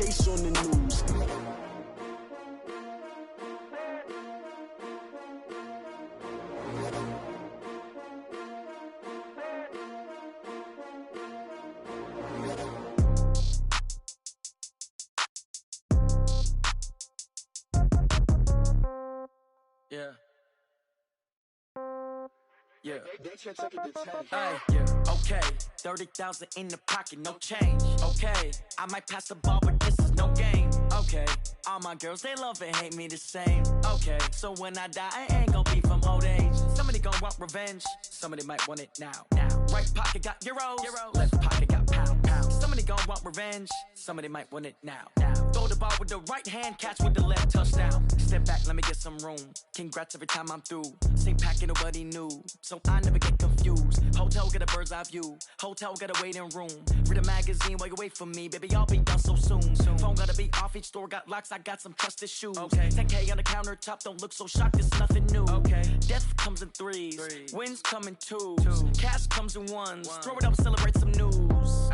case on the news. Yeah. Yeah. Hey, yeah. Okay. 30,000 in the pocket, no change. Okay. I might pass the ball, but this is no game. Okay. All my girls, they love and hate me the same. Okay. So when I die, I ain't gon' be from old age. Somebody gon' want revenge. Somebody might want it now. Right pocket got euros. Left pocket got pound. Somebody gon' want revenge. Somebody might want it now. Throw the ball with the right hand, catch with the left, touchdown. Step back, let me get some room. Congrats every time I'm through. Same packet, nobody knew, so I never get confused. Hotel get a bird's eye view. Hotel got a waiting room. Read a magazine while you wait for me, baby. I'll be done so soon. Phone gotta be off. Each store got locks. I got some trusted shoes. 10K on the countertop. Don't look so shocked. It's nothing new. Death comes in threes. Wins come in twos. Cash comes in ones. Throw it up, celebrate some news.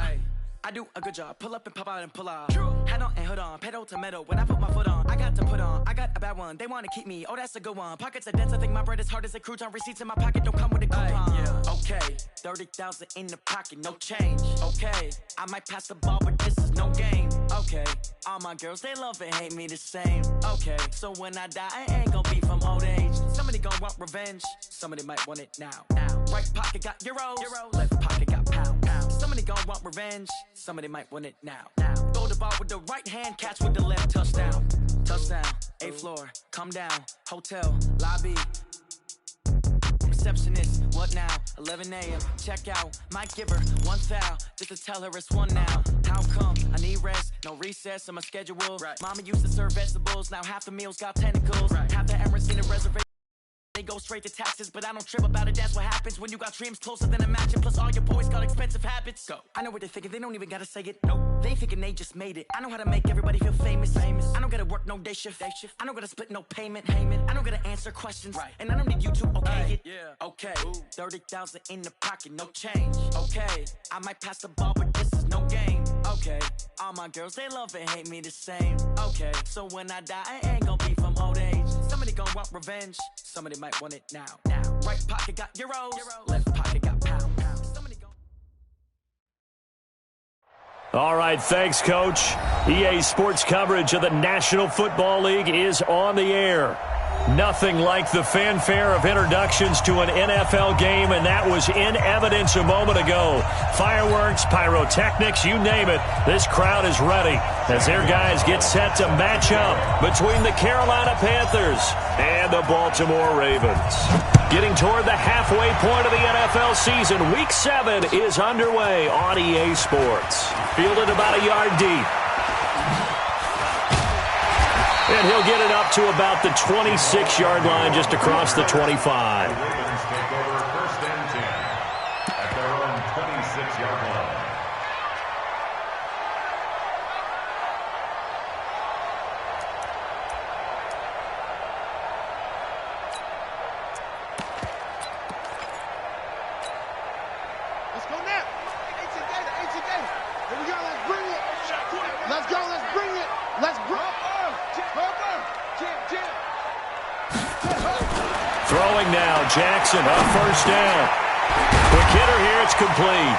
I do a good job. Pull up and pop out and pull out. Head on and hood on. Pedal to metal. When I put my foot on, I got to put on. I got a bad one. They want to keep me. Oh, that's a good one. Pockets are dense. I think my bread is hard as a crouton. Receipts in my pocket don't come with a coupon. Okay. 30,000 in the pocket. No change. Okay. I might pass the ball, but this is no game. Okay. All my girls, they love and hate me the same. Okay. So when I die, I ain't gon' be from old age. Somebody gon' want revenge. Somebody might want it now. Right pocket got euros. Left pocket got pound. Somebody gon' want revenge. Somebody might want it now. Throw the ball with the right hand, catch with the left, touchdown. Touchdown, 8th floor, come down. Hotel, lobby. Receptionist, what now? 11 a.m., check out. Might give her one foul, just to tell her it's one now. How come? I need rest, no recess on my schedule. Mama used to serve vegetables, now half the meals got tentacles. Half the errands in the reservation. They go straight to taxes, but I don't trip about it. That's what happens when you got dreams closer than a match. Plus all your boys got expensive habits. Go. I know what they're thinking, they don't even gotta say it. Nope. They thinking they just made it. I know how to make everybody feel famous. I don't gotta work no day shift. I don't gotta split no payment. I don't gotta answer questions. And I don't need you to okay it. Okay. 30,000 in the pocket, no change. Okay. I might pass the ball, but this is no game. Okay. All my girls, they love and hate me the same. Okay. So when I die, I ain't gon' be from old age. Somebody gon' want revenge. Somebody might want it now. Right pocket got euros. Left pocket got pound. Somebody gon'... All right, thanks, Coach. EA Sports coverage of the National Football League is on the air. Nothing like the fanfare of introductions to an NFL game, and that was in evidence a moment ago. Fireworks, pyrotechnics, you name it. This crowd is ready as their guys get set to match up between the Carolina Panthers and the Baltimore Ravens. Getting toward the halfway point of the NFL season, Week 7 is underway on EA Sports. Fielded about a yard deep. And he'll get it up to about the 26-yard line, just across the 25. The Ravens take over 1st and 10 at their own 26-yard line. Let's go now. Ancient data. Here we go. Let's bring it. Let's go. Let's bring it. Let's bring it. Throwing now, Jackson on 1st down. Quick hitter here, it's complete.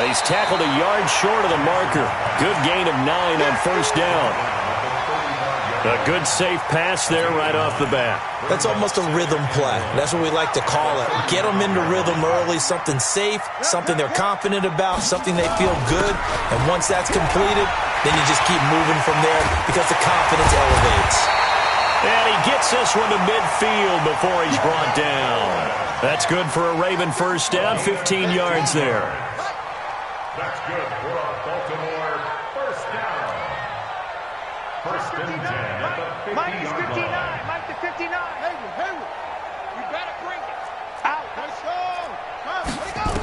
He's tackled a yard short of the marker. Good gain of 9 on 1st down. A good safe pass there right off the bat. That's almost a rhythm play. That's what we like to call it. Get them into rhythm early, something safe, something they're confident about, something they feel good. And once that's completed, then you just keep moving from there because the confidence elevates. And he gets this one to midfield before he's brought down. That's good for a Raven 1st down, 15 yards there. That's good for a Baltimore 1st down. 1st and 10 at the 50-yard line. Mike to 59. Hayward. You better bring it. Out. Let's go. Come, let it go.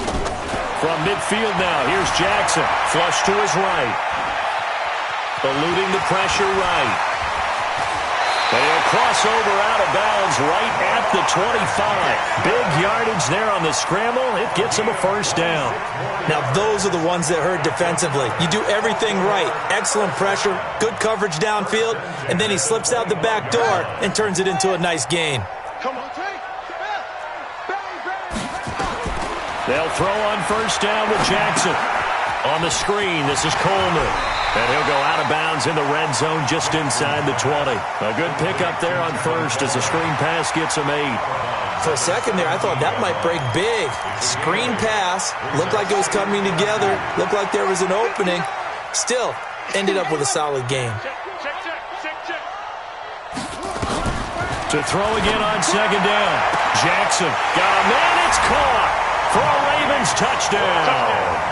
From midfield now, here's Jackson. Flush to his right. Eluding the pressure right. They'll crossover out of bounds right at the 25. Big yardage there on the scramble. It gets him a first down. Now, those are the ones that hurt defensively. You do everything right. Excellent pressure, good coverage downfield, and then he slips out the back door and turns it into a nice gain. Come on, Trey. They'll throw on first down with Jackson. On the screen, this is Coleman. And he'll go out of bounds in the red zone just inside the 20. A good pickup there on first as the screen pass gets him 8. For a second there, I thought that might break big. Screen pass. Looked like it was coming together. Looked like there was an opening. Still, ended up with a solid game. To throw again on second down. Jackson got a man. It's caught for a Ravens touchdown.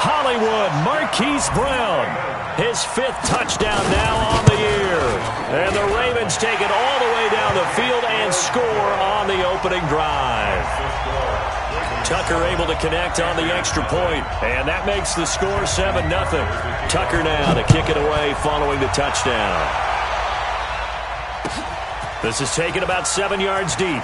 Hollywood Marquise Brown, his 5th touchdown now on the year. And the Ravens take it all the way down the field and score on the opening drive. Tucker able to connect on the extra point, and that makes the score 7-0. Tucker now to kick it away following the touchdown. This is taken about 7 yards deep.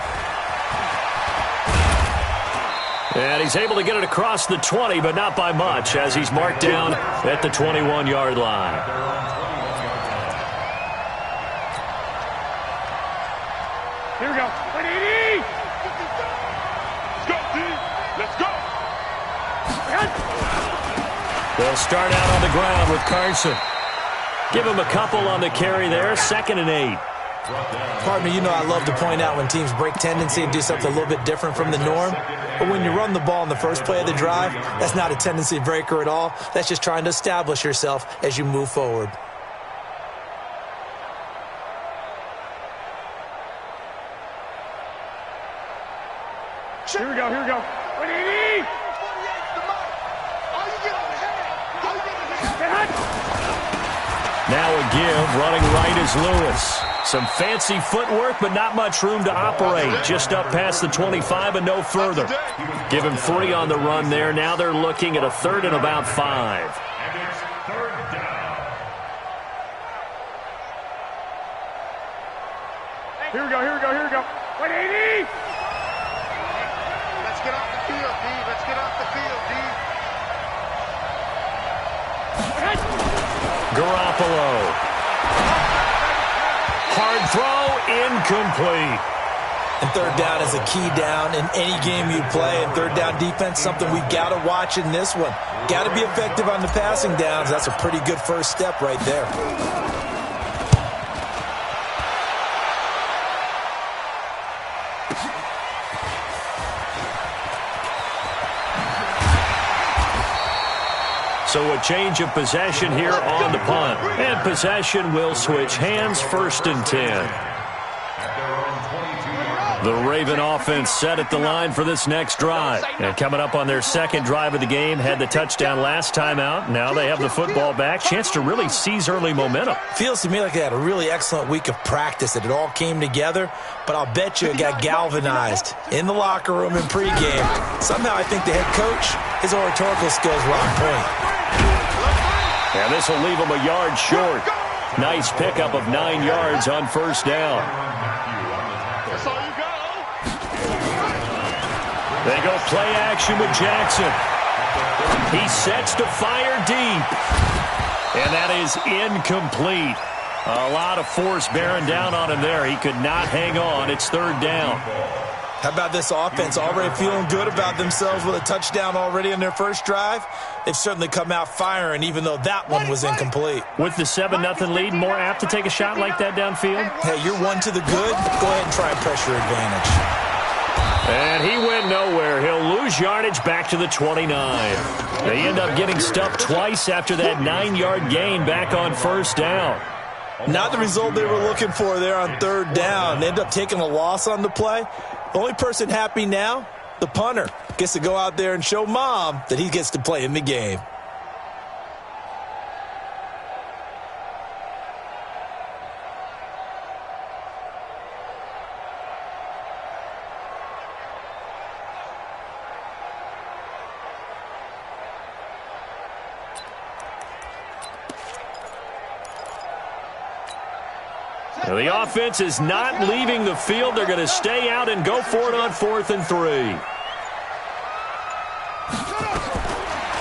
And he's able to get it across the 20, but not by much, as he's marked down at the 21-yard line. Here we go. 180. Let's go, D. Let's go. They'll start out on the ground with Carson. Give him a couple on the carry there. 2nd and 8. Pardon me, you know I love to point out when teams break tendency and do something a little bit different from the norm. But when you run the ball in the first play of the drive, that's not a tendency breaker at all. That's just trying to establish yourself as you move forward. Here we go, here we go. 180. Now a give, running right is Lewis. Some fancy footwork, but not much room to operate. Just up past the 25 and no further. Give him 3 on the run there. Now they're looking at a 3rd and about 5. And it's 3rd down. Here we go, here we go, here we go. 180. Let's get off the field, D. Let's get off the field, D. Garoppolo. Hard throw, incomplete. And 3rd down is a key down in any game you play. And 3rd down defense, something we got to watch in this one. Got to be effective on the passing downs. That's a pretty good first step right there. So a change of possession here on the punt. And possession will switch hands, 1st and 10. The Raven offense set at the line for this next drive. And coming up on their 2nd drive of the game, had the touchdown last time out. Now they have the football back. Chance to really seize early momentum. Feels to me like they had a really excellent week of practice, that it all came together. But I'll bet you it got galvanized in the locker room in pregame. Somehow I think the head coach, his oratorical skills were on point. And this will leave him a yard short. Nice pickup of 9 yards on first down. That's all you got. They go play action with Jackson. He sets to fire deep. And that is incomplete. A lot of force bearing down on him there. He could not hang on. It's 3rd down. How about this offense already feeling good about themselves with a touchdown already in their first drive? They've certainly come out firing, even though that one was incomplete. With the 7-0 lead, more apt to take a shot like that downfield? Hey, you're 1 to the good. Go ahead and try a pressure advantage. And he went nowhere. He'll lose yardage back to the 29. They end up getting stuffed twice after that 9-yard gain back on first down. Not the result they were looking for there on 3rd down. They end up taking a loss on the play. The only person happy now, the punter, gets to go out there and show Mom that he gets to play in the game. The offense is not leaving the field. They're going to stay out and go for it on 4th and 3.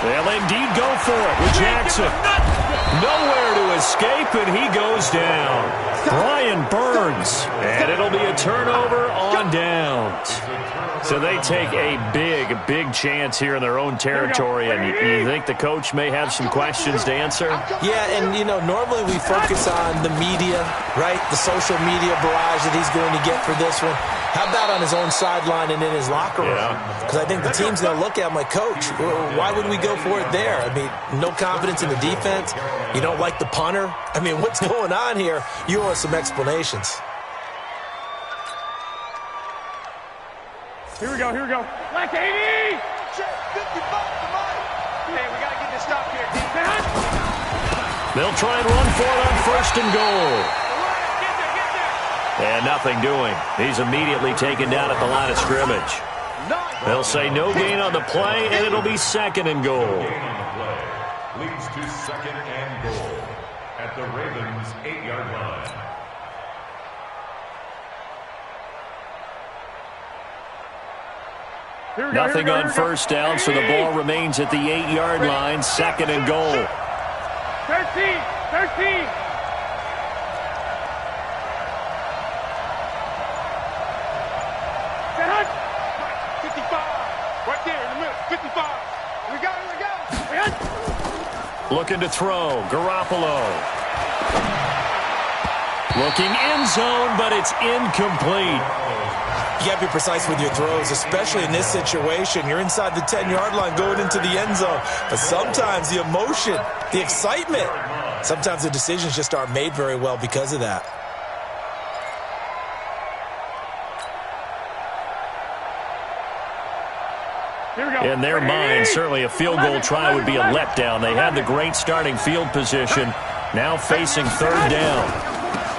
They'll indeed go for it with Jackson. Nowhere to escape, and he goes down. Brian Burns, and it'll be a turnover on downs. So they take a big chance here in their own territory, and you think the coach may have some questions to answer? Yeah, and, normally we focus on the media, right? The social media barrage that he's going to get for this one. How about on his own sideline and in his locker room? Because I think the team's going to look at him like, Coach, why would we go for it there? I mean, no confidence in the defense. You don't like the punter? I mean, what's going on here? You owe us some explanations. Here we go. Like 80! Check 55 to Mike. Hey, we got to get this stop here, D. They'll try and run for it on 1st and goal. Get there. And nothing doing. He's immediately taken down at the line of scrimmage. They'll say no gain on the play, and it'll be 2nd and goal. Gain on the play leads to 2nd and goal at the Ravens' 8-yard line. Nothing on 1st down, so the ball remains at the 8-yard line. 2nd and goal. 13! Set hunt! 55! Right there in the middle. 55! We got it! Looking to throw. Garoppolo. Looking end zone, but it's incomplete. You got to be precise with your throws, especially in this situation. You're inside the 10-yard line going into the end zone. But sometimes the emotion, the excitement, sometimes the decisions just aren't made very well because of that. In their mind, certainly a field goal try would be a letdown. They had the great starting field position, now facing 3rd down.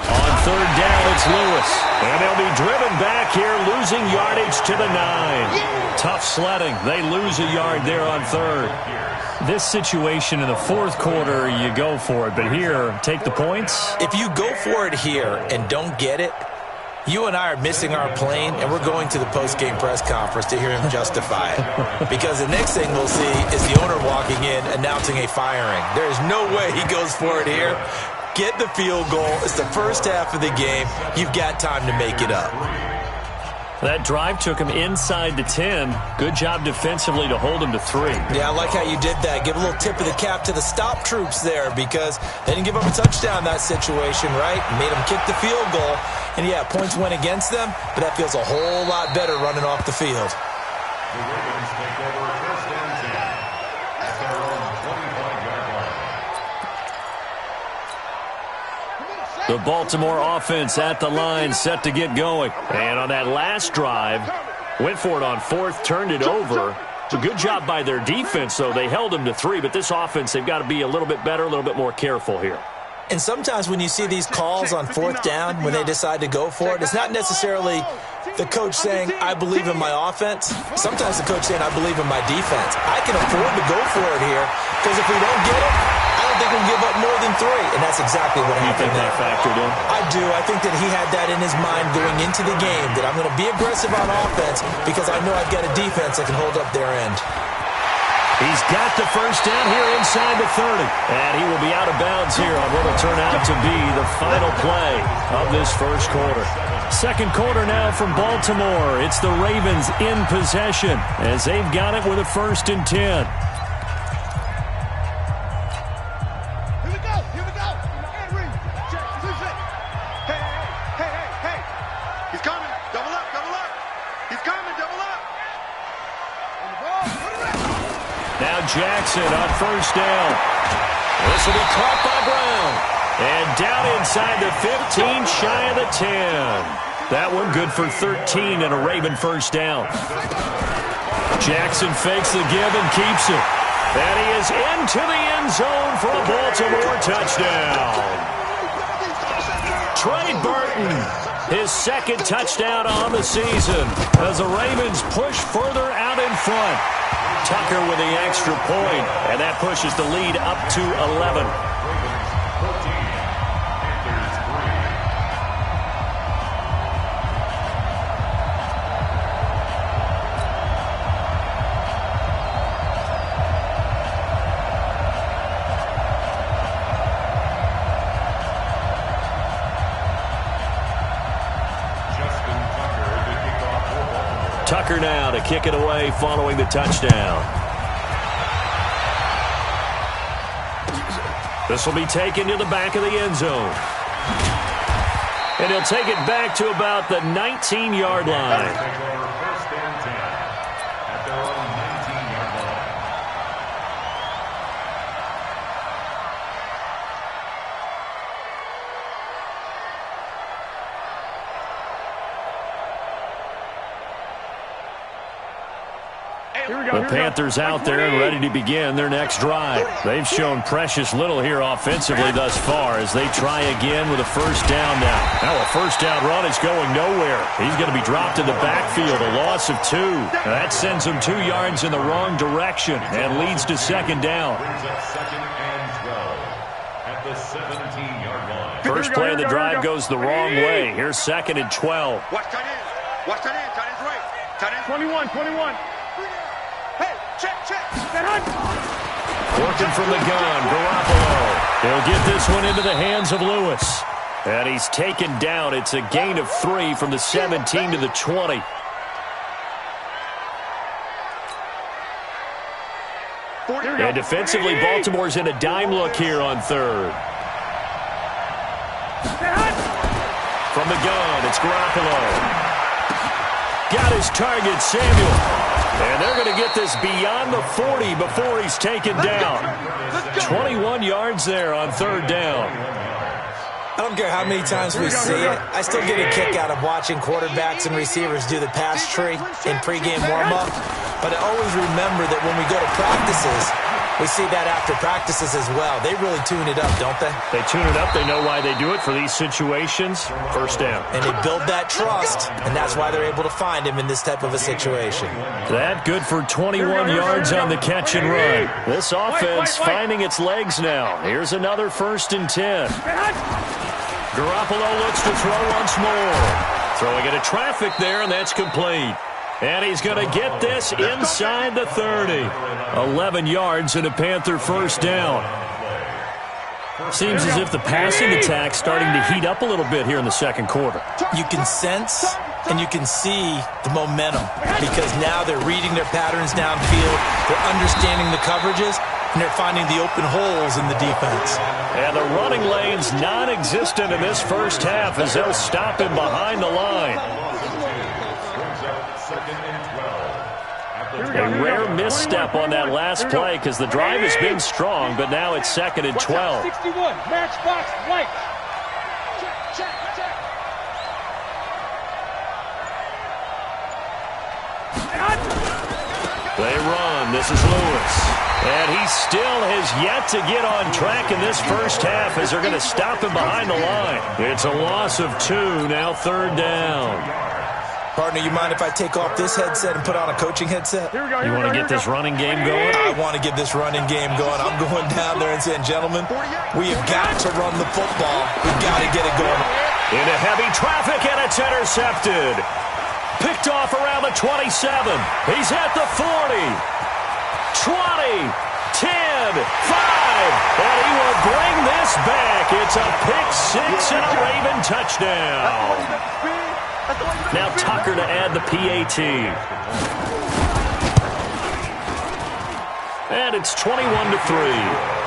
On 3rd down, it's Lewis. And they'll be driven back here, losing yardage to the 9. Tough sledding. They lose a yard there on 3rd. This situation in the 4th quarter, you go for it. But here, take the points. If you go for it here and don't get it, you and I are missing our plane, and we're going to the post-game press conference to hear him justify it. Because the next thing we'll see is the owner walking in announcing a firing. There is no way he goes for it here. Get the field goal. It's the first half of the game. You've got time to make it up. That drive took him inside the 10. Good job defensively to hold him to 3. Yeah, I like how you did that. Give a little tip of the cap to the stop troops there because they didn't give up a touchdown in that situation, right? Made them kick the field goal. And, yeah, points went against them, but that feels a whole lot better running off the field. The Ravens take over 1st and 10 at their own 25-yard line. The Baltimore offense at the line, set to get going. And on that last drive, went for it on 4th, turned it over. It's a good job by their defense, though. They held them to 3, but this offense, they've got to be a little bit better, a little bit more careful here. And sometimes when you see these calls on 4th down, when they decide to go for it, it's not necessarily the coach saying, I believe in my offense. Sometimes the coach saying, I believe in my defense. I can afford to go for it here because if we don't get it, I don't think we'll give up more than 3. And that's exactly what happened there. You think that factored in? I do. I think that he had that in his mind going into the game, that I'm going to be aggressive on offense because I know I've got a defense that can hold up their end. He's got the first down here inside the 30. And he will be out of bounds here on what will turn out to be the final play of this first quarter. 2nd quarter now from Baltimore. It's the Ravens in possession as they've got it with a 1st and 10. Here we go. And ring. Check. Hey. He's coming. Double up. He's coming. Double up. On the ball. Put it in. Now Jackson on 1st down. This will be caught by Brown. And down inside the 15, shy of the 10. That one good for 13 and a Raven 1st down. Jackson fakes the give and keeps it. And he is into the end zone for a Baltimore touchdown. Trey Burton, his 2nd touchdown on the season as the Ravens push further out in front. Tucker with the extra point, and that pushes the lead up to 11. Tucker now to kick it away following the touchdown. This will be taken to the back of the end zone. And he'll take it back to about the 19-yard line. First and 10 at their own 19-yard line. The Panthers out there and ready to begin their next drive. They've shown precious little here offensively thus far as they try again with a first down now. Now a first down run is going nowhere. He's going to be dropped in the backfield, a loss of 2. That sends him 2 yards in the wrong direction and leads to second down. Brings up second and 12 at the 17-yard line. First play of the drive goes the wrong way. Here's second and 12. Watch tight ends. Watch tight ends. Tight ends right. Tight ends 21. Hey, check. Working from the gun, Garoppolo. He'll get this one into the hands of Lewis. And he's taken down. It's a gain of 3 from the 17 to the 20. And defensively, Baltimore's in a dime look here on third. From the gun, it's Garoppolo. Got his target, Samuel. And they're going to get this beyond the 40 before he's taken down. 21 yards there on third down. I don't care how many times we see it. I still get a kick out of watching quarterbacks and receivers do the pass tree in pregame warm-up. But I always remember that when we go to practices, we see that after practices as well. They really tune it up, don't they? They tune it up. They know why they do it for these situations. First down. And they build that trust, and that's why they're able to find him in this type of a situation. That good for 21 yards on the catch and run. This offense finding its legs now. Here's another first and 10. Garoppolo looks to throw once more. Throwing into traffic there, and that's complete. And he's going to get this inside the 30. 11 yards and a Panther first down. Seems as if the passing attack's starting to heat up a little bit here in the second quarter. You can sense and you can see the momentum because now they're reading their patterns downfield, they're understanding the coverages, and they're finding the open holes in the defense. And the running lane's non-existent in this first half as they'll stop him behind the line. A rare misstep on that last play because the drive has been strong, but now it's second and 12. 61, matchbox, right. Check. They run. This is Lewis. And he still has yet to get on track in this first half as they're going to stop him behind the line. It's a loss of 2, now third down. Partner, you mind if I take off this headset and put on a coaching headset? You want to get this running game going? I want to get this running game going. I'm going down there and saying, gentlemen, we have got to run the football. We've got to get it going. Into heavy traffic, and it's intercepted. Picked off around the 27. He's at the 40. 20, 10, 5, and he will bring this back. It's a pick-6 and a Raven touchdown. Now Tucker to add the PAT. And it's 21-3.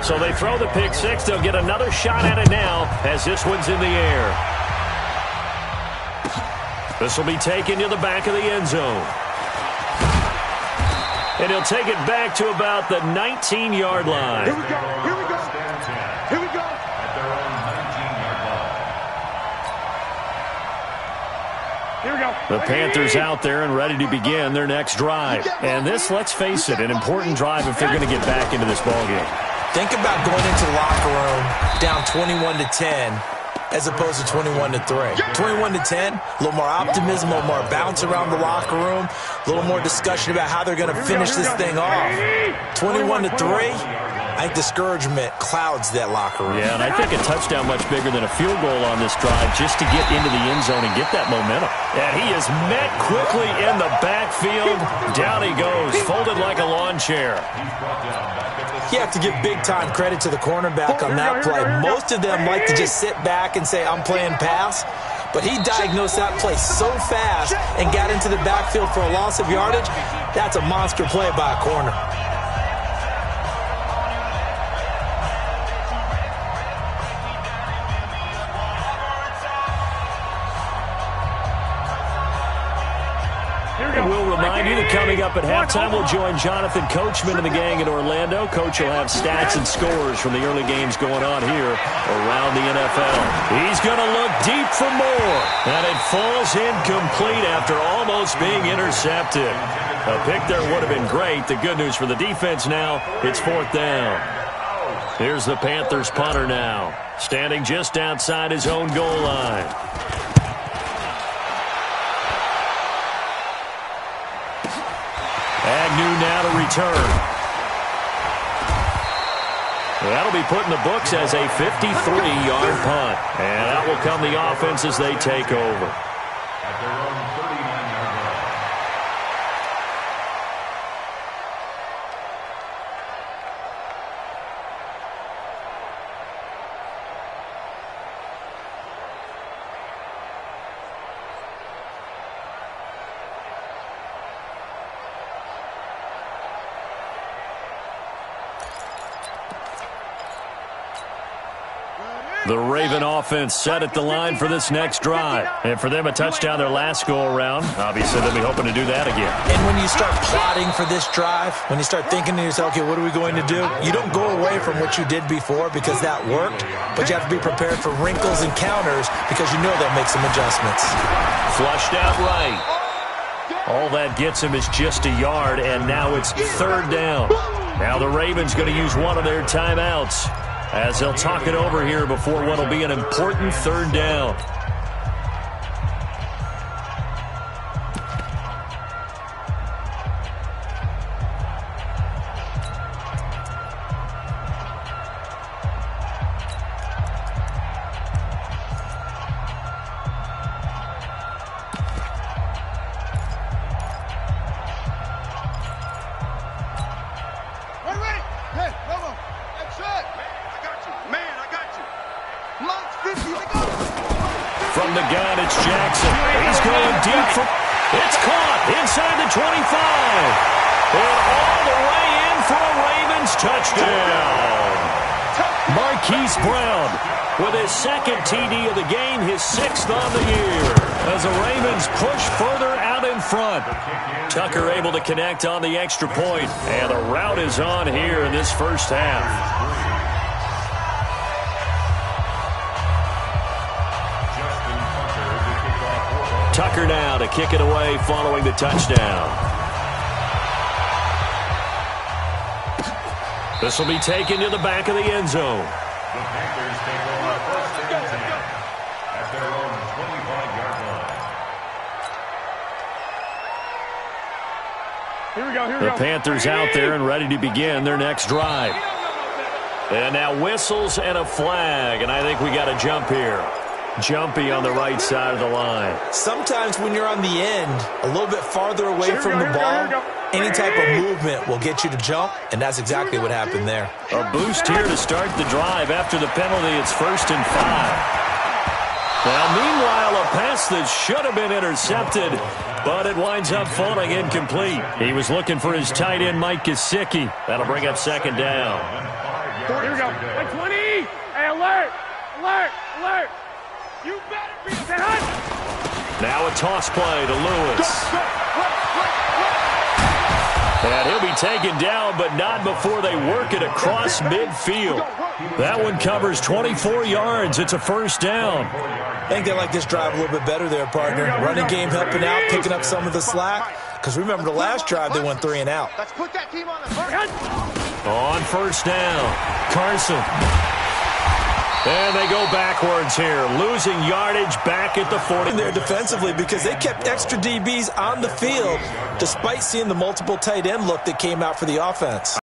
So they throw the pick-6. They'll get another shot at it now as this one's in the air. This will be taken to the back of the end zone. And he'll take it back to about the 19-yard line. Here we go. At their own 19-yard line. Here we go. The Panthers out there and ready to begin their next drive. And this, let's face it, an important drive if they're going to get back into this ballgame. Think about going into the locker room down 21-10 as opposed to 21-3. 21-10, a little more optimism, a little more bounce around the locker room, a little more discussion about how they're going to finish this thing off. 21-3, I think discouragement clouds that locker room. Yeah, and I think a touchdown much bigger than a field goal on this drive just to get into the end zone and get that momentum. And he is met quickly in the backfield. Down he goes, folded like a lawn chair. You have to give big-time credit to the cornerback on that play. Most of them like to just sit back and say, I'm playing pass. But he diagnosed that play so fast and got into the backfield for a loss of yardage. That's a monster play by a corner. We'll remind you that coming up at halftime, we'll join Jonathan Coachman and the gang in Orlando. Coach will have stats and scores from the early games going on here around the NFL. He's going to look deep for more, and it falls incomplete after almost being intercepted. A pick there would have been great. The good news for the defense now, it's 4th down. Here's the Panthers punter now, standing just outside his own goal line. Agnew now to return. That'll be put in the books as a 53-yard punt. And out will come the offense as they take over. At their own 39-yard line. The Raven offense set at the line for this next drive. And for them, a touchdown their last go-around. Obviously, they'll be hoping to do that again. And when you start plotting for this drive, when you start thinking to yourself, okay, what are we going to do? You don't go away from what you did before because that worked, but you have to be prepared for wrinkles and counters because you know they'll make some adjustments. Flushed out right. All that gets him is just a yard, and now it's 3rd down. Now the Ravens going to use one of their timeouts as they'll talk it over here before what will be an important 3rd down. From the gun, it's Jackson. He's going deep for... It's caught inside the 25. And all the way in for a Ravens touchdown. Marquise Brown with his 2nd TD of the game, his 6th on the year. As the Ravens push further out in front. Tucker able to connect on the extra point. And the route is on here in this first half. Tucker now to kick it away following the touchdown. This will be taken to the back of the end zone. The Panthers take over 1st and 10 at their own 25-yard line. Here we go. The Panthers out there and ready to begin their next drive. And now whistles and a flag, and I think we got a jump here. Jumpy on the right side of the line. Sometimes when you're on the end, a little bit farther away from the ball, any type of movement will get you to jump, and that's exactly what happened there. A boost here to start the drive. After the penalty, it's 1st and 5. Now, meanwhile, a pass that should have been intercepted, but it winds up falling incomplete. He was looking for his tight end, Mike Gesicki. That'll bring up 2nd down. Here we go. Like 20. Hey, alert. Alert. Alert. You better be set. Now a toss play to Lewis. And he'll be taken down, but not before they work it across midfield. That one covers 24 yards. It's a 1st down. I think they like this drive a little bit better there, partner. Running game helping out, picking up some of the slack. Because remember, the last drive, they went 3 and out. Let's put that team on the front. On 1st down, Carson. And they go backwards here, losing yardage back at the 40. There defensively because they kept extra DBs on the field despite seeing the multiple tight end look that came out for the offense.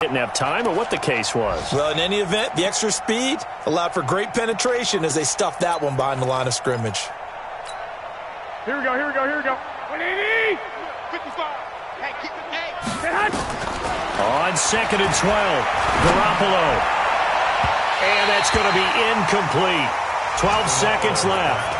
didn't have time or what the case was. Well, in any event, the extra speed allowed for great penetration as they stuffed that one behind the line of scrimmage. Here we go. 180. 55. Hey, keep it. Hey. On 2nd and 12, Garoppolo. And that's going to be incomplete. 12 seconds left.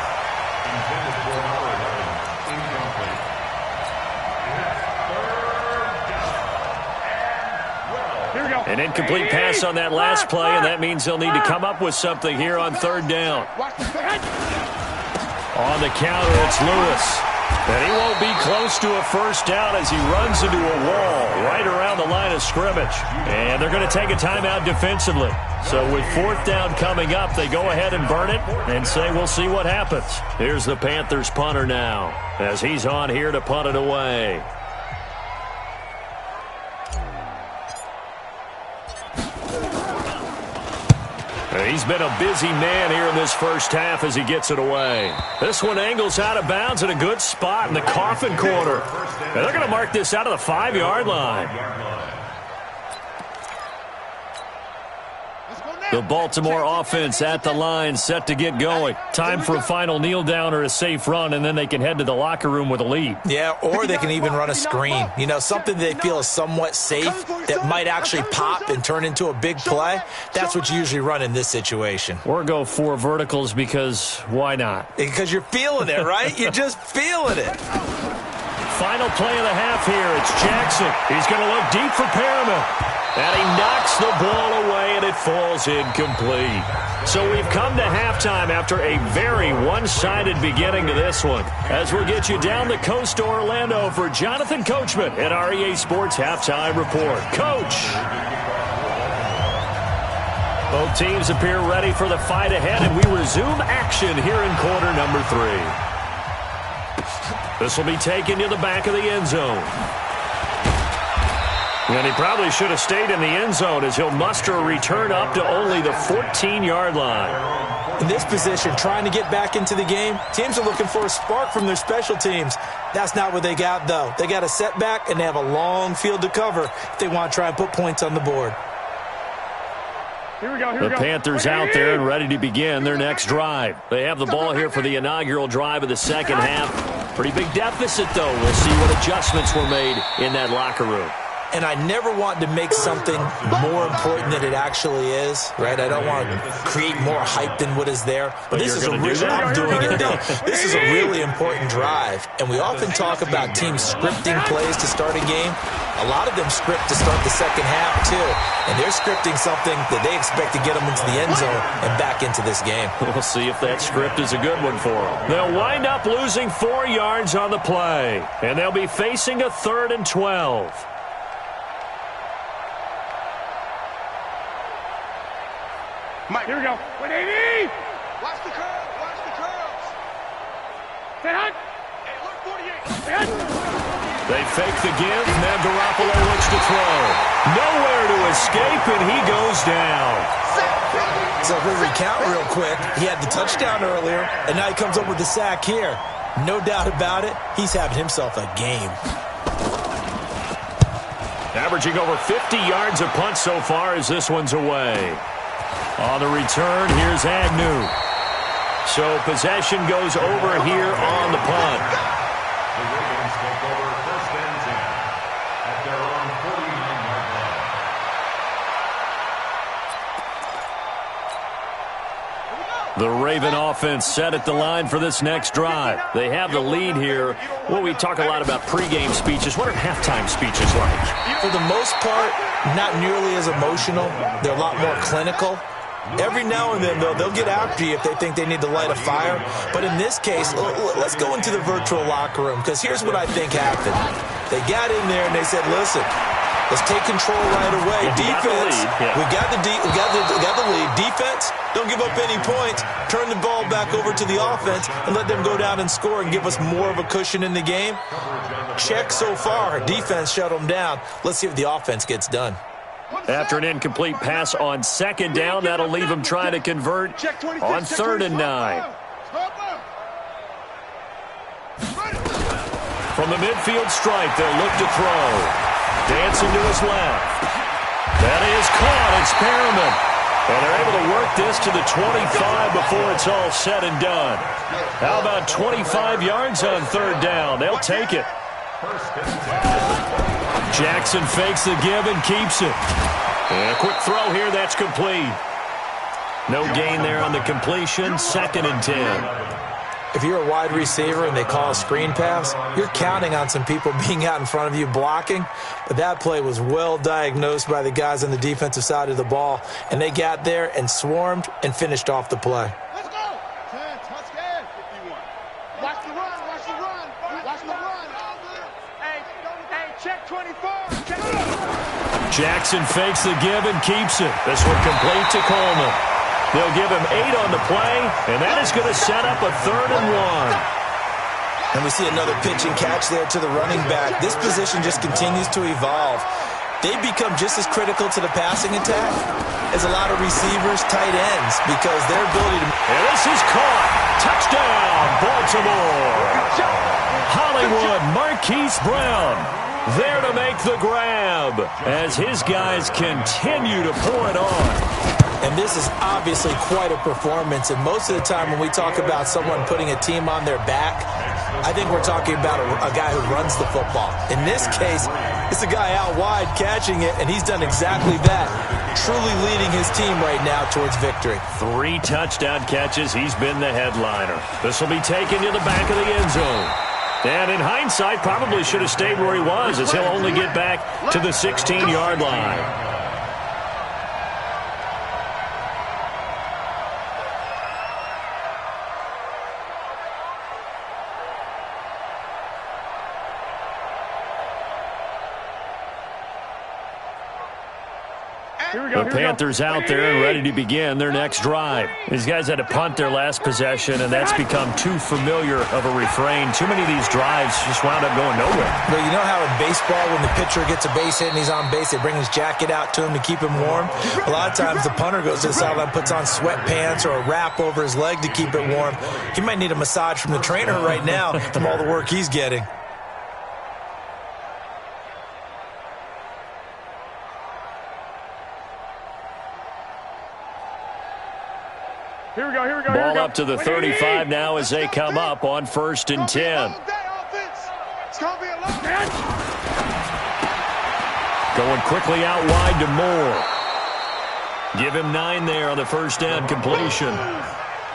An incomplete pass on that last play, and that means they'll need to come up with something here on 3rd down. On the counter, it's Lewis. And he won't be close to a first down as he runs into a wall right around the line of scrimmage. And they're going to take a timeout defensively. So with 4th down coming up, they go ahead and burn it and say we'll see what happens. Here's the Panthers punter now as he's on here to punt it away. He's been a busy man here in this first half as he gets it away. This one angles out of bounds in a good spot in the coffin corner. And they're going to mark this out of the 5-yard line. The Baltimore offense at the line, set to get going. Time for a final kneel down or a safe run, and then they can head to the locker room with a lead. Yeah, or they can even run a screen. You know, something they feel is somewhat safe that might actually pop and turn into a big play. That's what you usually run in this situation. Or go 4 verticals because why not? Because you're feeling it, right? You're just feeling it. Final play of the half here. It's Jackson. He's going to look deep for Perriman. And he knocks the ball away, and it falls incomplete. So we've come to halftime after a very one-sided beginning to this one. As we'll get you down the coast to Orlando for Jonathan Coachman at our EA Sports Halftime Report. Coach! Both teams appear ready for the fight ahead, and we resume action here in quarter number 3. This will be taken to the back of the end zone. And he probably should have stayed in the end zone as he'll muster a return up to only the 14-yard line. In this position, trying to get back into the game, teams are looking for a spark from their special teams. That's not what they got, though. They got a setback, and they have a long field to cover if they want to try and put points on the board. The Panthers out there and ready to begin their next drive. They have the ball here for the inaugural drive of the second half. Pretty big deficit, though. We'll see what adjustments were made in that locker room. And I never want to make something more important than it actually is, right? I don't want to create more hype than what is there. But this is I'm doing it now. This is a really important drive. And we often talk about teams scripting plays to start a game. A lot of them script to start the second half, too. And they're scripting something that they expect to get them into the end zone and back into this game. We'll see if that script is a good one for them. They'll wind up losing 4 yards on the play. And they'll be facing a 3rd and 12. Mike, here we go. 180. Watch the curve. Watch the curves. Stay hot. Hey, look, 48. Stay hot. They fake the give. Now Garoppolo looks to throw. Nowhere to escape, and he goes down. So if we recount real quick, he had the touchdown earlier, and now he comes up with the sack here. No doubt about it, he's having himself a game. Averaging over 50 yards a punt so far as this one's away. On the return, here's Agnew. So possession goes over here on the punt. The Ravens take over 1st and 10 at their own 49-yard line. The Raven offense set at the line for this next drive. They have the lead here. Well, we talk a lot about pregame speeches. What are halftime speeches like? For the most part, not nearly as emotional. They're a lot more clinical. Every now and then, though, they'll get after you if they think they need to light a fire. But in this case, let's go into the virtual locker room, because here's what I think happened. They got in there and they said, listen, let's take control right away. Defense, we got the lead. Defense, don't give up any points. Turn the ball back over to the offense and let them go down and score and give us more of a cushion in the game. Check so far. Defense shut them down. Let's see if the offense gets done. After an incomplete pass on 2nd down, that'll leave them trying to convert on 3rd and 9. From the midfield stripe, they'll look to throw. Dancing to his left. That is caught. It's Perriman. And they're able to work this to the 25 before it's all said and done. How about 25 yards on third down? They'll take it. Jackson fakes the give and keeps it. And a quick throw here. That's complete. No gain there on the completion. 2nd and 10. If you're a wide receiver and they call a screen pass, you're counting on some people being out in front of you blocking. But that play was well diagnosed by the guys on the defensive side of the ball. And they got there and swarmed and finished off the play. Let's go. 10, touchdown. 51. Watch the run. Watch the run. Watch the run. Hey, check 24. Check. Jackson fakes the give and keeps it. This one complete to Coleman. They'll give him 8 on the play, and that is going to set up a 3rd and 1. And we see another pitch and catch there to the running back. This position just continues to evolve. They become just as critical to the passing attack as a lot of receivers, tight ends, because their ability to... And this is caught. Touchdown, Baltimore. Hollywood Marquise Brown there to make the grab as his guys continue to pour it on. And this is obviously quite a performance. And most of the time when we talk about someone putting a team on their back, I think we're talking about a guy who runs the football. In this case, it's a guy out wide catching it, and he's done exactly that, truly leading his team right now towards victory. 3 touchdown catches. He's been the headliner. This will be taken to the back of the end zone. And in hindsight, probably should have stayed where he was, as he'll only get back to the 16-yard line. The Panthers out there and ready to begin their next drive. These guys had to punt their last possession, and that's become too familiar of a refrain. Too many of these drives just wound up going nowhere. Well, you know how in baseball when the pitcher gets a base hit and he's on base, they bring his jacket out to him to keep him warm? A lot of times the punter goes to the sideline, puts on sweatpants or a wrap over his leg to keep it warm. He might need a massage from the trainer right now from all the work he's getting. Here we go. Ball up to the 35 now as they come up on 1st and 10. Going quickly out wide to Moore. Give him 9 there on the first down completion. Complete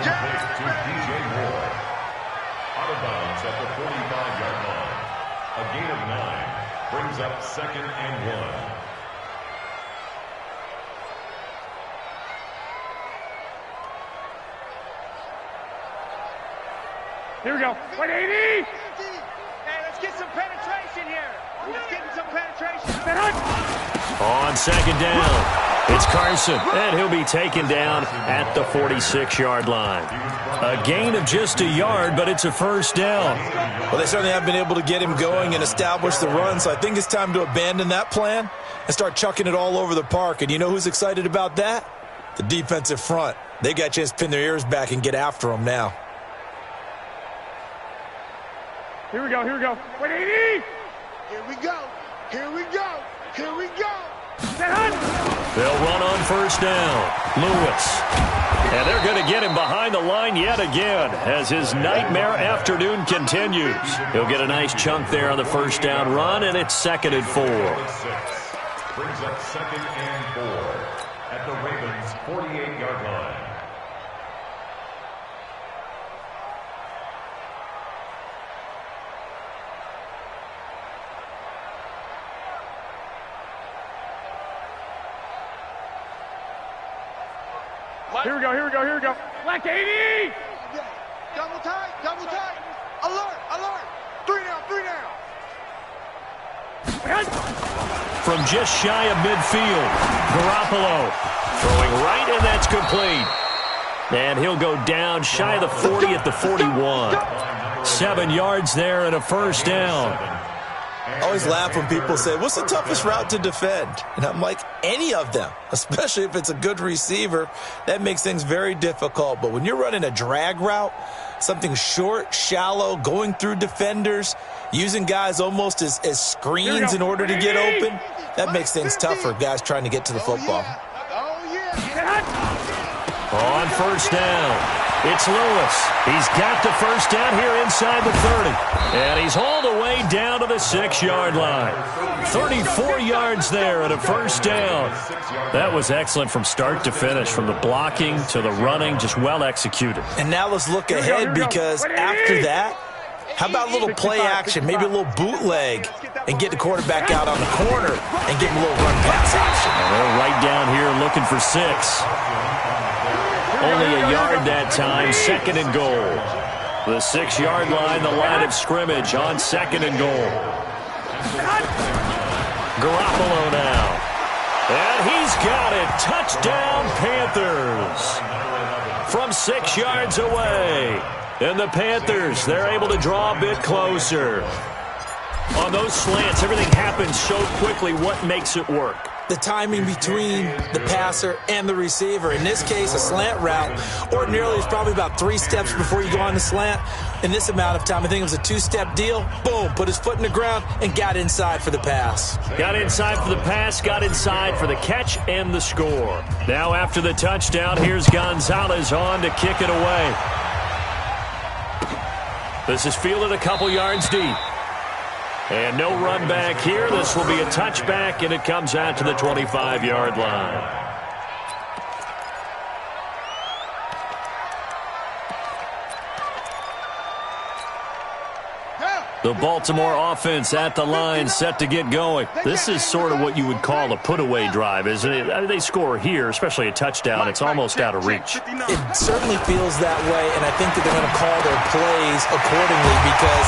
to DJ Moore. Out of bounds at the 45-yard line. A gain of 9 brings up 2nd and 1. Here we go. 180. Hey, let's get some penetration here. Let's get some penetration. On 2nd down, it's Carson, and he'll be taken down at the 46-yard line. A gain of just a yard, but it's a 1st down. Well, they certainly have been able to get him going and establish the run, so I think it's time to abandon that plan and start chucking it all over the park. And you know who's excited about that? The defensive front. They got a chance to pin their ears back and get after him now. Here we go. 180. Here we go. They'll run on 1st down. Lewis. And they're going to get him behind the line yet again as his nightmare afternoon continues. He'll get a nice chunk there on the 1st down run, and it's 2nd and 4. Brings up 2nd and 4 at the Ravens' 48-yard line. Here we go. Black 80. Double tight. Alert. 3 down. From just shy of midfield, Garoppolo throwing right, and that's complete. And he'll go down shy of the 40 at the 41. 7 yards there and a 1st down. I always laugh when people say, what's the toughest route to defend? And I'm like, any of them, especially if it's a good receiver. That makes things very difficult. But when you're running a drag route, something short, shallow, going through defenders, using guys almost as screens in order to get open. That makes things tough for guys trying to get to the football. On first down, it's Lewis. He's got the first down here inside the 30. And he's hauled away down to the 6-yard line. 34 yards there and a first down. That was excellent from start to finish, from the blocking to the running, just well executed. And now let's look ahead, because after that, how about a little play action, maybe a little bootleg, and get the quarterback out on the corner and give him a little run pass option. And they're right down here looking for 6. Only a yard that time, 2nd and goal. The 6-yard line, the line of scrimmage on 2nd and goal. Garoppolo now. And he's got it. Touchdown, Panthers. From 6 yards away. And the Panthers, they're able to draw a bit closer. On those slants, everything happens so quickly. What makes it work? The timing between the passer and the receiver. In this case, a slant route ordinarily is probably about 3 steps before you go on the slant. In this amount of time, I think it was a 2-step deal. Boom, put his foot in the ground and got inside for the pass. Got inside for the pass, got inside for the catch and the score. Now after the touchdown, here's Gonzalez on to kick it away. This is fielded a couple yards deep. And no run back here. This will be a touchback, and it comes out to the 25-yard line. The Baltimore offense at the line, set to get going. This is sort of what you would call a put-away drive, isn't it? I mean, they score here, especially a touchdown. It's almost out of reach. It certainly feels that way, and I think that they're going to call their plays accordingly, because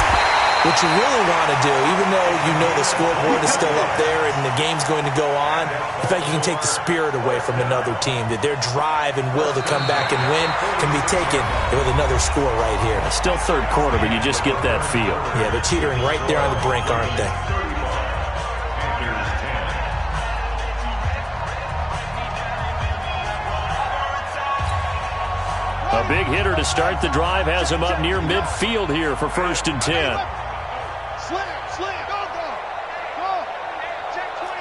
what you really want to do, even though you know the scoreboard is still up there and the game's going to go on, in fact, you can take the spirit away from another team, that their drive and will to come back and win can be taken with another score right here. It's still third quarter, but you just get that feel. Yeah, they're teetering right there on the brink, aren't they? A big hitter to start the drive has him up near midfield here for 1st and 10. Slam, go. Check 24,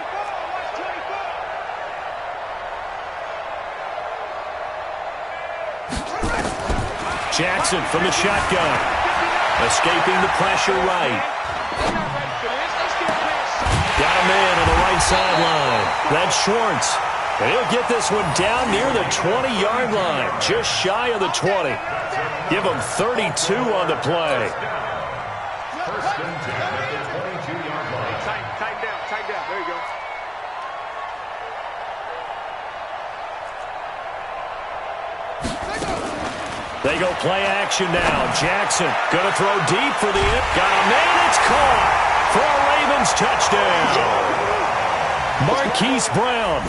watch 24. Jackson from the shotgun. Escaping the pressure right. Got a man on the right sideline. That's Schwartz. And he'll get this one down near the 20-yard line. Just shy of the 20. Give him 32 on the play. First and 10 at the 22-yard line. Tighten down. There you go. They go play action now. Jackson going to throw deep for the end. Got a man. It's caught for a Ravens touchdown. Marquise Brown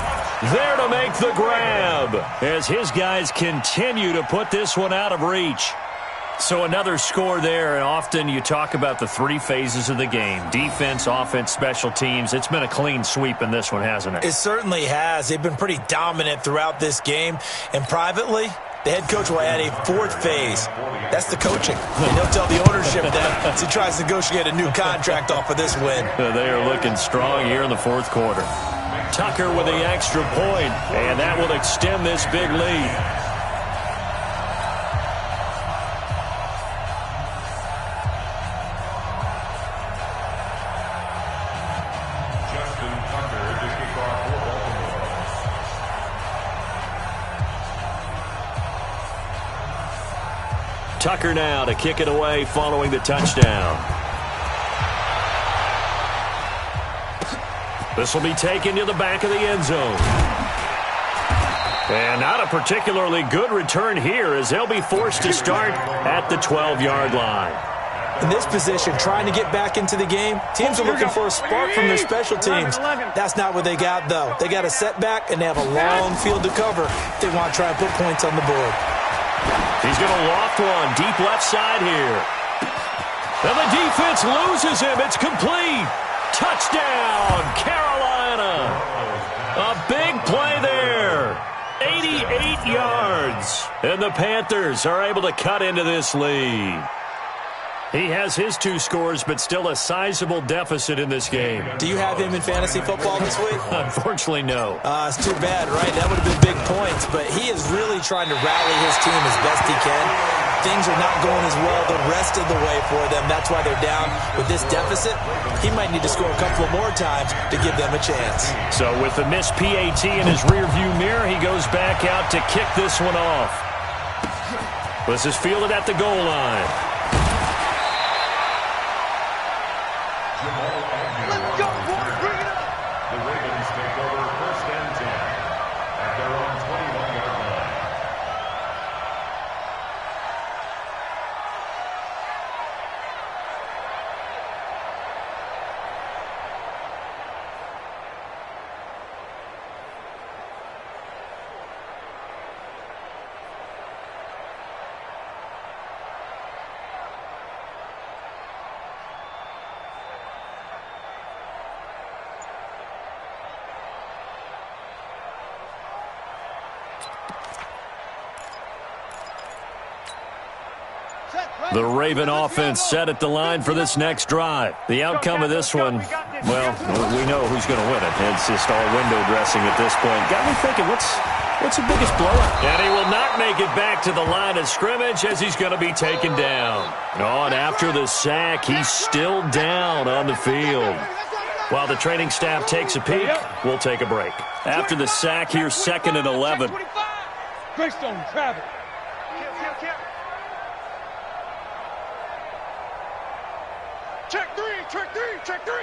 there to make the grab as his guys continue to put this one out of reach. So another score there, and often you talk about the 3 phases of the game. Defense, offense, special teams. It's been a clean sweep in this one, hasn't it? It certainly has. They've been pretty dominant throughout this game. And privately, the head coach will add a 4th phase. That's the coaching. And he'll tell the ownership that as he tries to negotiate a new contract off of this win. They are looking strong here in the 4th quarter. Tucker with the extra point, and that will extend this big lead. Tucker now to kick it away following the touchdown. This will be taken to the back of the end zone. And not a particularly good return here as they'll be forced to start at the 12-yard line. In this position, trying to get back into the game, teams are looking for a spark from their special teams. That's not what they got, though. They got a setback, and they have a long field to cover if they want to try and put points on the board. He's going to loft one deep left side here. And the defense loses him. It's complete. Touchdown, Carolina. A big play there. 88 yards. And the Panthers are able to cut into this lead. He has his 2 scores, but still a sizable deficit in this game. Do you have him in fantasy football this week? Unfortunately, no. It's too bad, right? That would have been big points, but he is really trying to rally his team as best he can. Things are not going as well the rest of the way for them. That's why they're down with this deficit. He might need to score a couple of more times to give them a chance. So with the missed PAT in his rearview mirror, he goes back out to kick this one off. This is fielded at the goal line. Let's go, boys. Bring it up. The Ravens take over 1st and 10 at their own 21-yard line. The Raven offense set at the line for this next drive. The outcome of this one, well, we know who's going to win it. It's just all window dressing at this point. Got me thinking, what's the biggest blowout? And he will not make it back to the line of scrimmage as he's going to be taken down. Oh, and after the sack, he's still down on the field. While the training staff takes a peek, we'll take a break. After the sack, here's 2nd and 11. Greystone, travel. Check 3, check 3, check 3.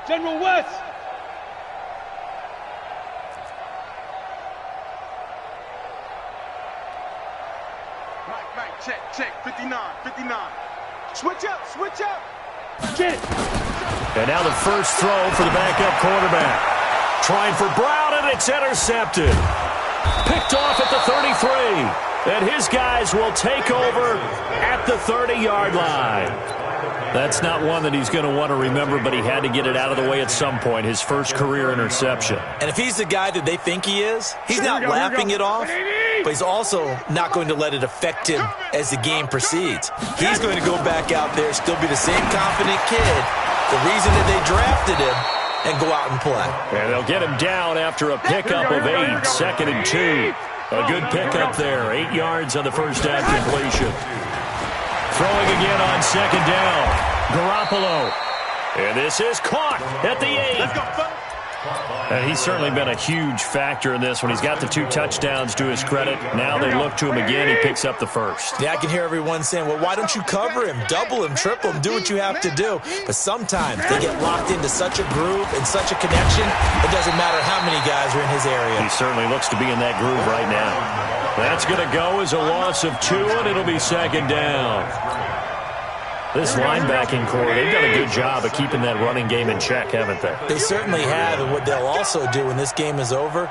General West. Right, check, 59. Switch up. Get it. And now the first throw for the backup quarterback. Trying for Brown, and it's intercepted. Picked off at the 33. And his guys will take over at the 30-yard line. That's not one that he's going to want to remember, but he had to get it out of the way at some point, his first career interception. And if he's the guy that they think he is, he's not laughing it off, but he's also not going to let it affect him as the game proceeds. He's going to go back out there, still be the same confident kid, the reason that they drafted him, and go out and play. And they'll get him down after a pickup of 8, 2nd and 2. A good pickup there, 8 yards on the first down completion. Throwing again on 2nd down. Garoppolo. And this is caught at the 8. Let's go, fellas. And he's certainly been a huge factor in this one. He's got the 2 touchdowns to his credit. Now they look to him again. He picks up the first. Yeah, I can hear everyone saying, well, why don't you cover him, double him, triple him, do what you have to do. But sometimes they get locked into such a groove and such a connection, it doesn't matter how many guys are in his area. He certainly looks to be in that groove right now. That's going to go as a loss of 2, and it'll be 2nd down. This linebacking core, they've done a good job of keeping that running game in check, haven't they? They certainly have, and what they'll also do when this game is over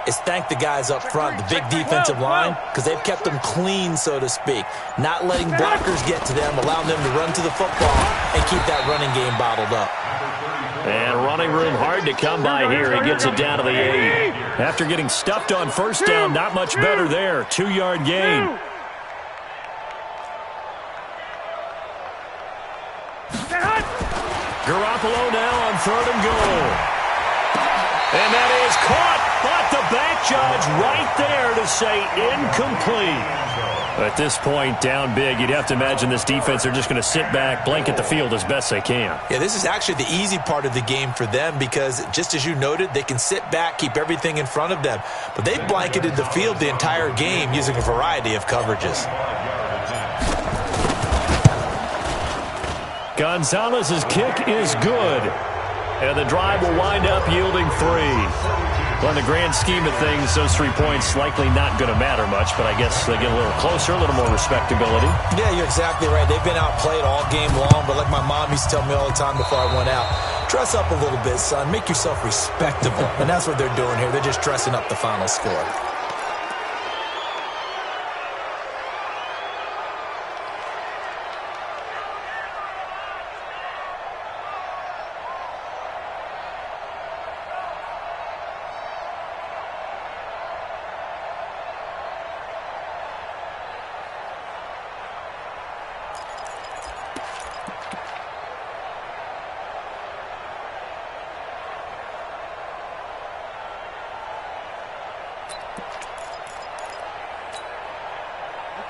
is thank the guys up front, the big defensive line, because they've kept them clean, so to speak. Not letting blockers get to them, allowing them to run to the football and keep that running game bottled up. And running room hard to come by here. He gets it down to the 8. After getting stuffed on first down, not much better there. 2-yard gain. Garoppolo now on 3rd and goal. And that is caught, but the back judge right there to say incomplete. At this point, down big, you'd have to imagine this defense, they're just going to sit back, blanket the field as best they can. Yeah, this is actually the easy part of the game for them because, just as you noted, they can sit back, keep everything in front of them. But they've blanketed the field the entire game using a variety of coverages. Gonzalez's kick is good. And the drive will wind up yielding 3. Well, in the grand scheme of things, those 3 points likely not going to matter much, but I guess they get a little closer, a little more respectability. Yeah, you're exactly right. They've been outplayed all game long, but like my mom used to tell me all the time before I went out, dress up a little bit, son. Make yourself respectable. And that's what they're doing here. They're just dressing up the final score.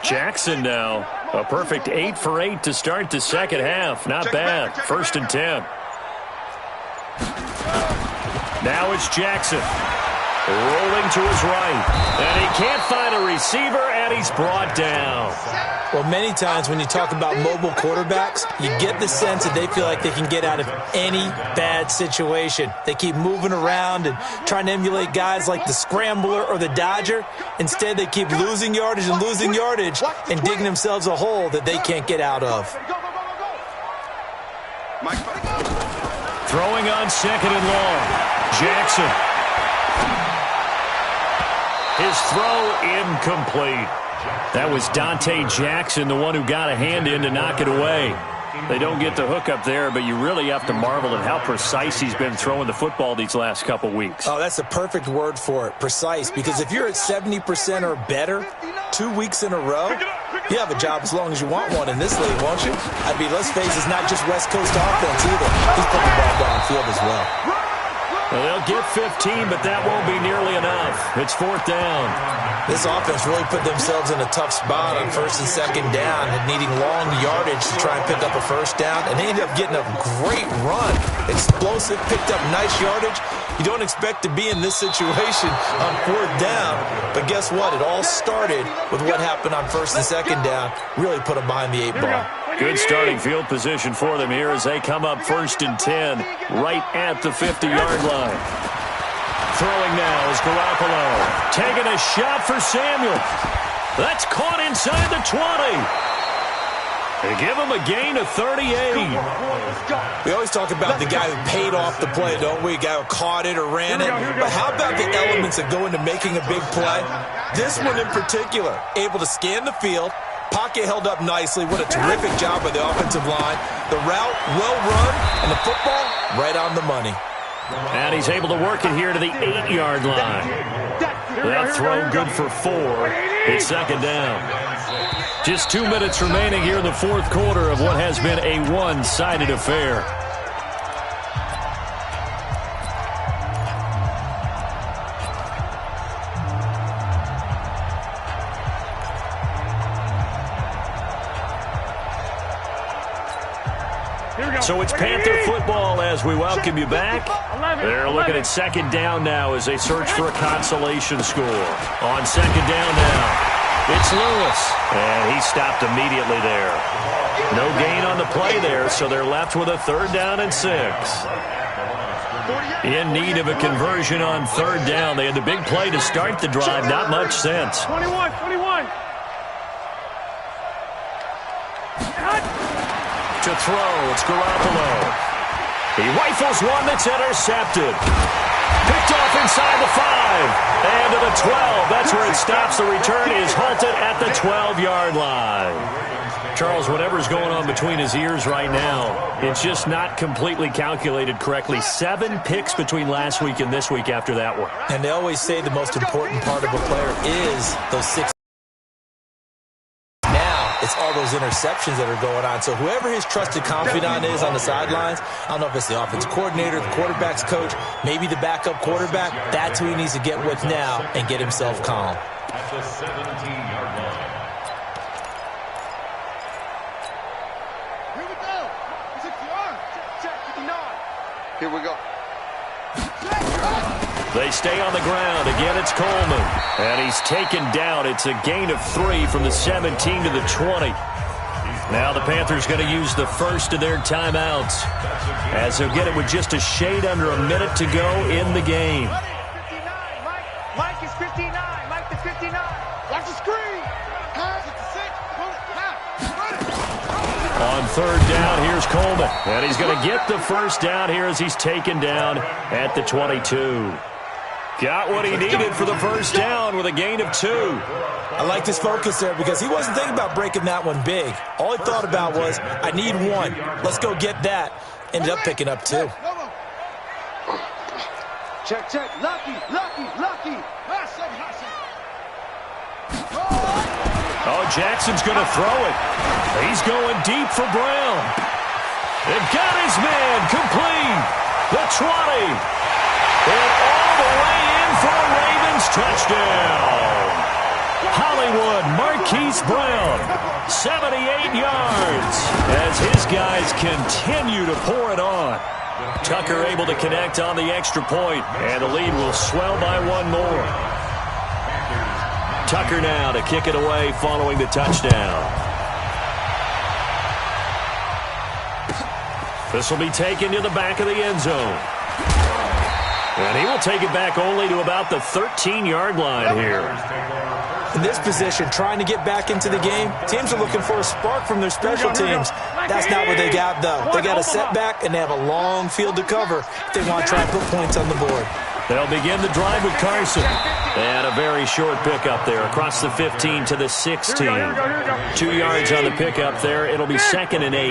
Jackson now, a perfect 8 for 8 to start the second half. Not bad. 1st and 10. Now it's Jackson. Rolling to his right. And he can't find a receiver, and he's brought down. Well, many times when you talk about mobile quarterbacks, you get the sense that they feel like they can get out of any bad situation. They keep moving around and trying to emulate guys like the Scrambler or the Dodger. Instead, they keep losing yardage and digging themselves a hole that they can't get out of. Throwing on 2nd and long. Jackson. His throw incomplete. That was Dante Jackson, the one who got a hand in to knock it away. They don't get the hook up there, but you really have to marvel at how precise he's been throwing the football these last couple weeks. Oh, that's the perfect word for it, precise, because if you're at 70% or better 2 weeks in a row, you have a job as long as you want one in this league, won't you? I mean, let's face it, it's not just West Coast offense either. He's putting the ball downfield as well. Well, they'll get 15, but that won't be nearly enough. It's 4th down. This offense really put themselves in a tough spot on 1st and 2nd down and needing long yardage to try and pick up a 1st down, and they ended up getting a great run. Explosive, picked up nice yardage. You don't expect to be in this situation on 4th down, but guess what? It all started with what happened on 1st and 2nd down. Really put them behind the 8 ball. Good starting field position for them here as they come up 1st and 10, right at the 50-yard line. Throwing now is Garoppolo. Taking a shot for Samuel. That's caught inside the 20. They give him a gain of 38. We always talk about the guy who paid off the play, don't we? A guy who caught it or ran it. But how about the elements that go into making a big play? This one in particular, able to scan the field. Pocket held up nicely. What a terrific job by the offensive line. The route, well run, and the football right on the money. And he's able to work it here to the 8-yard line. That throw good for 4. It's 2nd down. Just 2 minutes remaining here in the 4th quarter of what has been a one-sided affair. So it's Panther football as we welcome you back. They're looking at 2nd down now as they search for a consolation score. On 2nd down now, it's Lewis, and he stopped immediately there. No gain on the play there, so they're left with a 3rd down and 6. In need of a conversion on 3rd down. They had the big play to start the drive, not much sense. 21. To throw, it's Garoppolo. He rifles one that's intercepted. Picked off inside the 5. And to the 12. That's where it stops. The return is halted at the 12-yard line. Charles, whatever's going on between his ears right now, it's just not completely calculated correctly. 7 picks between last week and this week after that one. And they always say the most important part of a player is those 6. It's all those interceptions that are going on. So whoever his trusted confidant is on the sidelines, I don't know if it's the offensive coordinator, the quarterback's coach, maybe the backup quarterback, that's who he needs to get with now and get himself calm. At the 17-yard line. Here we go. 60-yard. Check 59. Here we go. They stay on the ground. Again, it's Coleman. And he's taken down. It's a gain of 3 from the 17 to the 20. Now the Panthers going to use the first of their timeouts as they'll get it with just a shade under a minute to go in the game. 59. Mike is 59. Mike the 59. Watch the screen. 66. On 3rd down, here's Coleman. And he's going to get the first down here as he's taken down at the 22. Got what he needed for the first down with a gain of 2. I liked his focus there because he wasn't thinking about breaking that one big. All he thought about was, I need 1. Let's go get that. Ended up picking up 2. Check. Lucky. Oh, Jackson's going to throw it. He's going deep for Brown. They've got his man complete. The 20. And all the way in for a Ravens touchdown. Hollywood Marquise Brown, 78 yards, as his guys continue to pour it on. Tucker able to connect on the extra point, and the lead will swell by one more. Tucker now to kick it away following the touchdown. This will be taken to the back of the end zone. And he will take it back only to about the 13-yard line here. In this position, trying to get back into the game, teams are looking for a spark from their special teams. That's not what they got, though. They got a setback, and they have a long field to cover if they want to try and put points on the board. They'll begin the drive with Carson. And a very short pickup there across the 15 to the 16. 2 yards on the pickup there. It'll be 2nd and 8.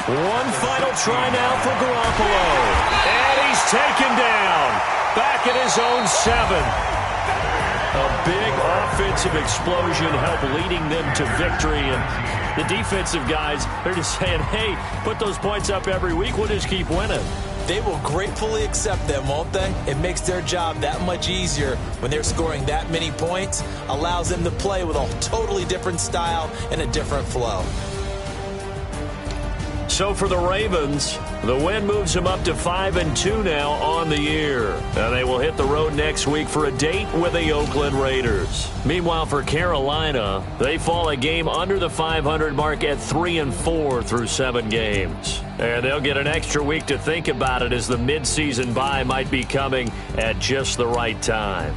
One final try now for Garoppolo. And he's taken down. Back at his own 7. A big offensive explosion helped leading them to victory. And the defensive guys, they're just saying, hey, put those points up every week. We'll just keep winning. They will gratefully accept them, won't they? It makes their job that much easier when they're scoring that many points. Allows them to play with a totally different style and a different flow. So for the Ravens, the win moves them up to 5-2 now on the year. And they will hit the road next week for a date with the Oakland Raiders. Meanwhile, for Carolina, they fall a game under the 500 mark at 3-4 through 7 games. And they'll get an extra week to think about it as the midseason bye might be coming at just the right time.